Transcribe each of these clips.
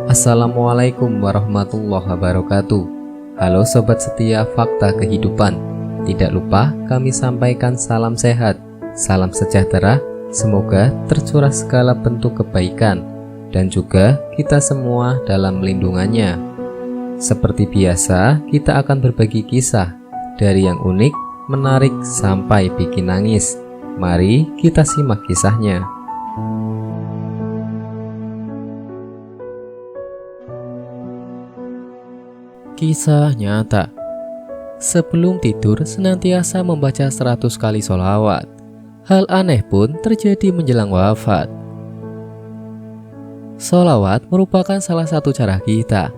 Assalamualaikum warahmatullahi wabarakatuh. Halo sobat setia Fakta Kehidupan. Tidak lupa kami sampaikan salam sehat, salam sejahtera. Semoga tercurah segala bentuk kebaikan dan juga kita semua dalam lindungannya. Seperti biasa, kita akan berbagi kisah dari yang unik, menarik sampai bikin nangis. Mari kita simak kisahnya. Kisah nyata. Sebelum tidur senantiasa membaca 100 kali sholawat. Hal aneh pun terjadi menjelang wafat. Sholawat merupakan salah satu cara kita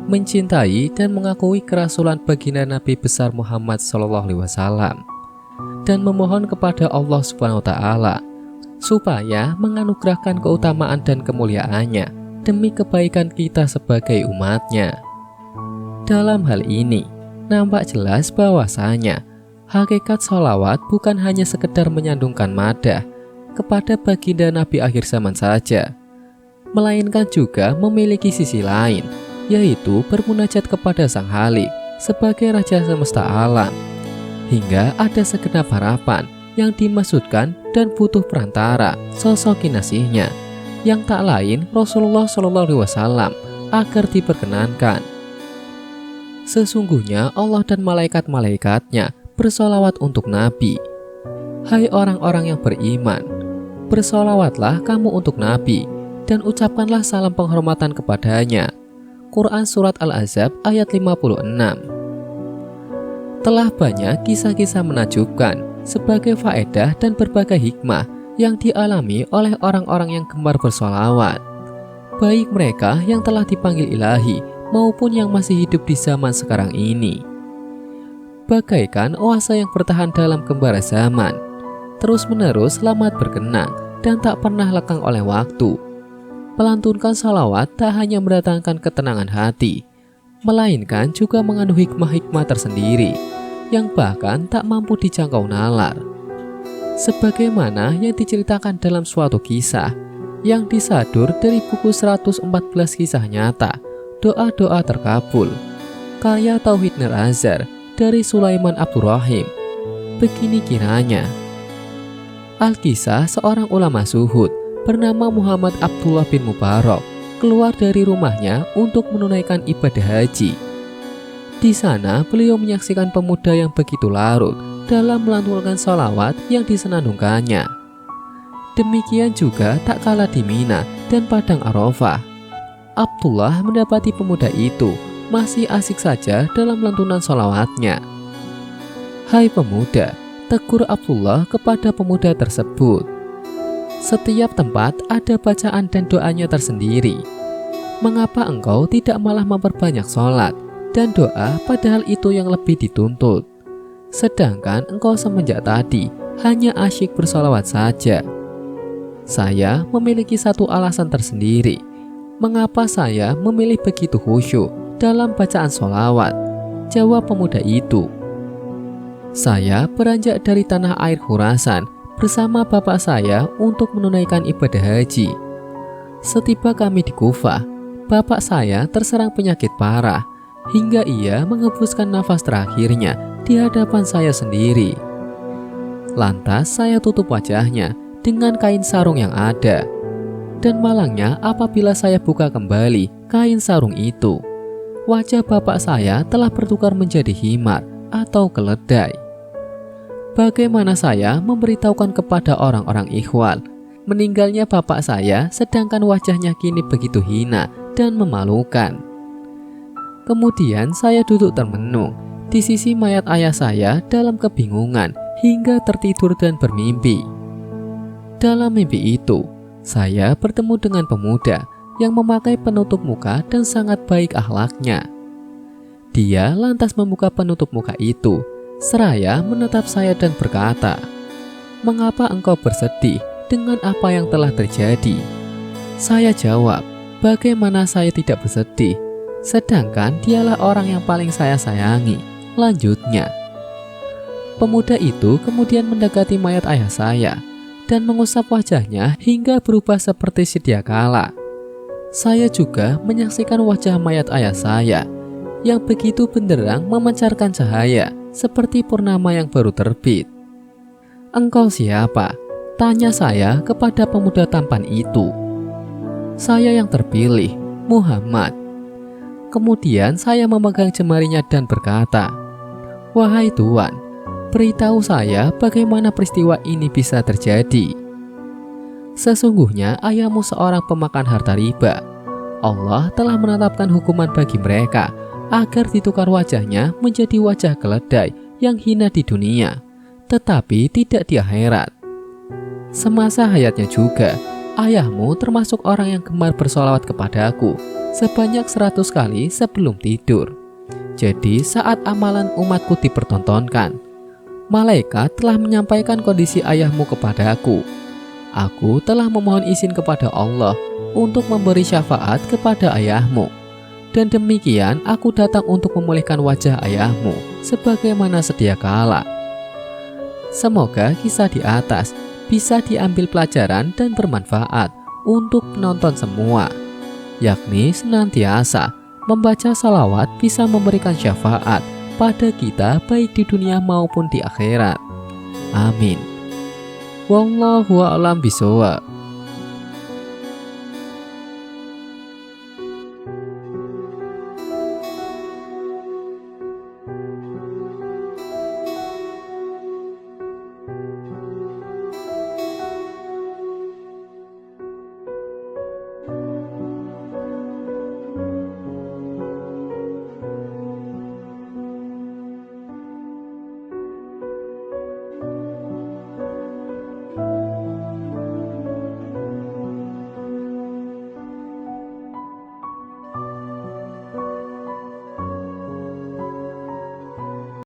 mencintai dan mengakui kerasulan baginda Nabi besar Muhammad SAW dan memohon kepada Allah SWT supaya menganugerahkan keutamaan dan kemuliaannya demi kebaikan kita sebagai umatnya. Dalam hal ini, nampak jelas bahwasanya hakikat sholawat bukan hanya sekedar menyandungkan madah kepada baginda Nabi akhir zaman saja, melainkan juga memiliki sisi lain, yaitu bermunajat kepada Sang Khalik sebagai Raja Semesta Alam, hingga ada segenap harapan yang dimaksudkan dan butuh perantara sosok kinasihnya, yang tak lain Rasulullah SAW, agar diperkenankan. Sesungguhnya Allah dan malaikat-malaikatnya bersolawat untuk Nabi. Hai orang-orang yang beriman, bersolawatlah kamu untuk Nabi dan ucapkanlah salam penghormatan kepadanya. Quran Surat Al-Ahzab ayat 56. Telah banyak kisah-kisah menakjubkan sebagai faedah dan berbagai hikmah yang dialami oleh orang-orang yang gemar bersolawat, baik mereka yang telah dipanggil ilahi maupun yang masih hidup di zaman sekarang ini. Bagaikan oase yang bertahan dalam gembara zaman, terus-menerus selamat berkenang dan tak pernah lekang oleh waktu. Melantunkan salawat tak hanya mendatangkan ketenangan hati, melainkan juga mengandung hikmah-hikmah tersendiri yang bahkan tak mampu dijangkau nalar. Sebagaimana yang diceritakan dalam suatu kisah yang disadur dari buku 114 kisah nyata, Doa-doa terkabul, karya Tauhid Nur Azhar dari Sulaiman Abdurrahim. Begini kiranya. Alkisah seorang ulama zuhud bernama Muhammad Abdullah bin Mubarak keluar dari rumahnya untuk menunaikan ibadah haji. Di sana beliau menyaksikan pemuda yang begitu larut dalam melantunkan sholawat yang disenandungkannya. Demikian juga tak kalah di Mina dan Padang Arafah. Abdullah mendapati pemuda itu masih asik saja dalam lantunan sholawatnya. Hai pemuda, tegur Abdullah kepada pemuda tersebut. Setiap tempat ada bacaan dan doanya tersendiri. Mengapa engkau tidak malah memperbanyak sholat dan doa padahal itu yang lebih dituntut? Sedangkan engkau semenjak tadi hanya asyik bersolawat saja. Saya memiliki satu alasan tersendiri mengapa saya memilih begitu khusyuk dalam bacaan sholawat, jawab pemuda itu. Saya beranjak dari tanah air Khurasan bersama bapak saya untuk menunaikan ibadah haji. Setiba kami di Kufah, bapak saya terserang penyakit parah hingga ia menghembuskan nafas terakhirnya di hadapan saya sendiri. Lantas saya tutup wajahnya dengan kain sarung yang ada. Dan malangnya apabila saya buka kembali kain sarung itu, wajah bapak saya telah bertukar menjadi himar atau keledai. Bagaimana saya memberitahukan kepada orang-orang ikhwal meninggalnya bapak saya sedangkan wajahnya kini begitu hina dan memalukan. Kemudian saya duduk termenung di sisi mayat ayah saya dalam kebingungan hingga tertidur dan bermimpi. Dalam mimpi itu, saya bertemu dengan pemuda yang memakai penutup muka dan sangat baik akhlaknya. Dia lantas membuka penutup muka itu, seraya menatap saya dan berkata, "Mengapa engkau bersedih dengan apa yang telah terjadi?" Saya jawab, "Bagaimana saya tidak bersedih, sedangkan dialah orang yang paling saya sayangi." Lanjutnya, pemuda itu kemudian mendekati mayat ayah saya dan mengusap wajahnya hingga berubah seperti sedia kala. Saya juga menyaksikan wajah mayat ayah saya yang begitu benderang memancarkan cahaya seperti purnama yang baru terbit. "Engkau siapa?" tanya saya kepada pemuda tampan itu. "Saya yang terpilih, Muhammad." Kemudian saya memegang jemarinya dan berkata, "Wahai Tuan, beritahu saya bagaimana peristiwa ini bisa terjadi." "Sesungguhnya ayahmu seorang pemakan harta riba. Allah telah menetapkan hukuman bagi mereka agar ditukar wajahnya menjadi wajah keledai yang hina di dunia, tetapi tidak di akhirat. Semasa hayatnya juga, ayahmu termasuk orang yang gemar bersolawat kepadaku sebanyak 100 kali sebelum tidur. Jadi saat amalan umatku dipertontonkan, malaikat telah menyampaikan kondisi ayahmu kepadaku. Aku telah memohon izin kepada Allah untuk memberi syafaat kepada ayahmu. Dan demikian aku datang untuk memulihkan wajah ayahmu sebagaimana sedia kala." Semoga kisah di atas bisa diambil pelajaran dan bermanfaat untuk penonton semua, yakni senantiasa membaca salawat bisa memberikan syafaat pada kita baik di dunia maupun di akhirat. Amin. Wallahu a'lam bishawab.